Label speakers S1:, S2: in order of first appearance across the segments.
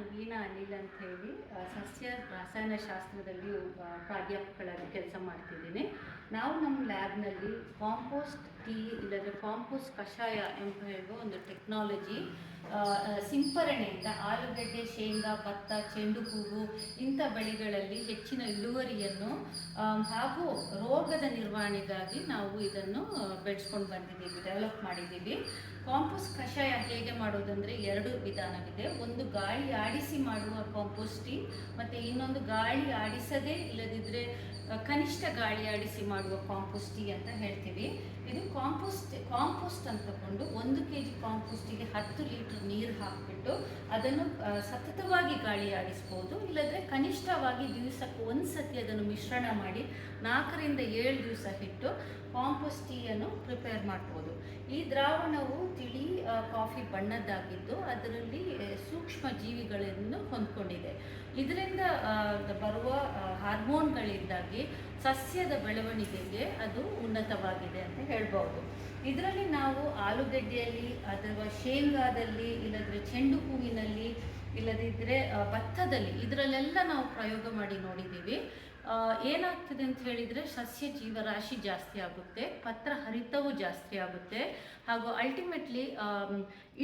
S1: ನಾನು ವೀಣಾ ಅನಿಲ್ ಅಂತ ಹೇಳಿ ಸಸ್ಯ ರಸಾಯನಶಾಸ್ತ್ರದಲ್ಲಿ ಪ್ರಾಧ್ಯಾಪಕಳಾಗಿ ಕೆಲಸ ಮಾಡ್ತಿದ್ದೀನಿ. ನಾವು ನಮ್ಮ ಲ್ಯಾಬ್ನಲ್ಲಿ ಕಾಂಪೋಸ್ಟ್ ಟೀ ಇಲ್ಲದ್ರೆ ಕಾಂಪೋಸ್ಟ್ ಕಷಾಯ ಅಂತ ಹೇಳುವ ಒಂದು ಟೆಕ್ನಾಲಜಿ ಸಿಂಪರಣೆಯಿಂದ ಆಲೂಗಡ್ಡೆ, ಶೇಂಗಾ, ಭತ್ತ, ಚೆಂಡು ಹೂವು ಇಂಥ ಬೆಳೆಗಳಲ್ಲಿ ಹೆಚ್ಚಿನ ಇಳುವರಿಯನ್ನು ಹಾಗೂ ರೋಗದ ನಿರ್ವಹಣೆಗಾಗಿ ನಾವು ಇದನ್ನು ಬೆಳೆಸ್ಕೊಂಡು ಬಂದಿದ್ದೀವಿ, ಡೆವಲಪ್ ಮಾಡಿದ್ದೀವಿ. ಕಾಂಪೋಸ್ಟ್ ಕಷಾಯ ಹೇಗೆ ಮಾಡೋದಂದರೆ 2 ವಿಧಾನವಿದೆ. ಒಂದು ಗಾಳಿ ಆಡಿಸಿ ಮಾಡುವ ಕಾಂಪೋಸ್ಟ್ ಟೀ ಮತ್ತು ಇನ್ನೊಂದು ಗಾಳಿ ಆಡಿಸದೇ ಇಲ್ಲದಿದ್ದರೆ ಕನಿಷ್ಠ ಗಾಳಿ ಆಡಿಸಿ ಮಾಡುವ ಕಾಂಪೋಸ್ಟ್ ಟೀ ಅಂತ ಹೇಳ್ತೀವಿ. ಇದು ಕಾಂಪೋಸ್ಟ್ ಅಂತ ತಗೊಂಡು 1 kg ಕಾಂಪೋಸ್ಟಿಗೆ 10 ಲೀಟರ್ ನೀರು ಹಾಕಿಬಿಟ್ಟು ಅದನ್ನು ಸತತವಾಗಿ ಗಾಳಿ ಆಡಿಸ್ಬೋದು. ಇಲ್ಲದ್ರೆ ಕನಿಷ್ಠವಾಗಿ ದಿವಸಕ್ಕೆ 1 ಸತಿ ಅದನ್ನು ಮಿಶ್ರಣ ಮಾಡಿ 4 ರಿಂದ 7 ದಿವಸ ಇಟ್ಟು ಕಾಂಪೋಸ್ಟ್ ಟೀಯನ್ನು ಪ್ರಿಪೇರ್ ಮಾಡ್ಬೋದು. ಈ ದ್ರಾವಣವು ತಿಳಿ ಕಾಫಿ ಬಣ್ಣದ್ದಾಗಿದ್ದು ಅದರಲ್ಲಿ ಸೂಕ್ಷ್ಮ ಜೀವಿಗಳನ್ನು ಹೊಂದ್ಕೊಂಡಿದೆ. ಇದರಿಂದ ಬರುವ ಹಾರ್ಮೋನ್ಗಳಿಂದಾಗಿ ಸಸ್ಯದ ಬೆಳವಣಿಗೆಗೆ ಅದು ಉನ್ನತವಾಗಿದೆ ಅಂತ ಹೇಳ್ಬೋದು. ಇದರಲ್ಲಿ ನಾವು ಆಲೂಗಡ್ಡೆಯಲ್ಲಿ ಅಥವಾ ಶೇಂಗಾದಲ್ಲಿ ಇಲ್ಲದ್ರೆ ಚೆಂಡು ಹೂವಿನಲ್ಲಿ ಇಲ್ಲದಿದ್ದರೆ ಭತ್ತದಲ್ಲಿ ಇದರಲ್ಲೆಲ್ಲ ನಾವು ಪ್ರಯೋಗ ಮಾಡಿ ನೋಡಿದ್ದೀವಿ. ಏನಾಗ್ತದೆ ಅಂತ ಹೇಳಿದರೆ ಸಸ್ಯ ಜೀವರಾಶಿ ಜಾಸ್ತಿ ಆಗುತ್ತೆ, ಪತ್ರ ಹರಿತವೂ ಜಾಸ್ತಿ ಆಗುತ್ತೆ ಹಾಗೂ ಅಲ್ಟಿಮೇಟ್ಲಿ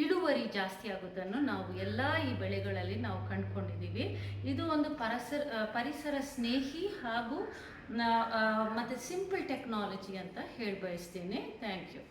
S1: ಇಳುವರಿ ಜಾಸ್ತಿ ಆಗೋದನ್ನು ನಾವು ಎಲ್ಲ ಈ ಬೆಳೆಗಳಲ್ಲಿ ನಾವು ಕಂಡುಕೊಂಡಿದ್ದೀವಿ. ಇದು ಒಂದು ಪರಿಸರ ಸ್ನೇಹಿ ಹಾಗೂ ಮತ್ತು ಸಿಂಪಲ್ ಟೆಕ್ನಾಲಜಿ ಅಂತ ಹೇಳಿ ಬಯಸ್ತೇನೆ. Thank you.